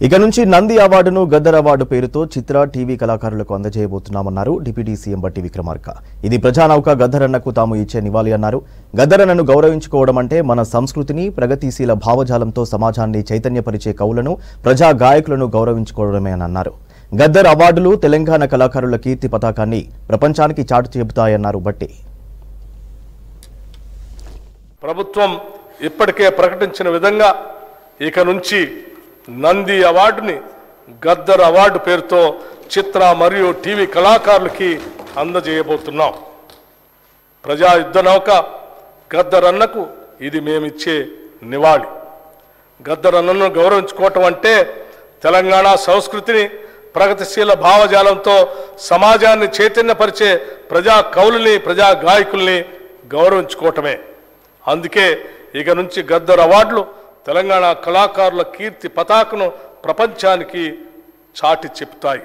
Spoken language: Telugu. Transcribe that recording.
ఇక నుంచి నంది అవార్డును గద్దర్ అవార్డు పేరుతో చిత్ర టీవీ కళాకారులకు అందజేయబోతున్నామన్నారు డిప్యూటీ సీఎం బట్టి విక్రమార్క. ఇది ప్రజానౌక గద్దరన్నకు తాము ఇచ్చే నివాళి అన్నారు. గద్దరన్నను గౌరవించుకోవడం అంటే మన సంస్కృతిని, ప్రగతిశీల భావజాలంతో సమాజాన్ని చైతన్యపరిచే కవులను, ప్రజా గాయకులను గౌరవించుకోవడమే అని అన్నారు. గద్దర్ అవార్డులు తెలంగాణ కళాకారుల కీర్తి పతాకాన్ని ప్రపంచానికి చాటు చెబుతాయన్నారు బట్టి. ప్రభుత్వం ఇప్పటికే ప్రకటించిన విధంగా ఇక నుంచి నంది అవార్డుని గద్దర్ అవార్డు పేరుతో చిత్ర మరియు టీవీ కళాకారులకి అందజేయబోతున్నాం. ప్రజా యుద్ధ నౌక గద్దర్ అన్నకు ఇది మేమిచ్చే నివాళి. గద్దర్ అన్నను గౌరవించుకోవటం అంటే తెలంగాణ సంస్కృతిని, ప్రగతిశీల భావజాలంతో సమాజాన్ని చైతన్యపరిచే ప్రజా కవులని, ప్రజా గాయకుల్ని గౌరవించుకోవటమే. అందుకే ఇక నుంచి గద్దర్ అవార్డులు తెలంగాణ కళాకారుల కీర్తి పతాకను ప్రపంచానికి చాటి చెప్తాయి.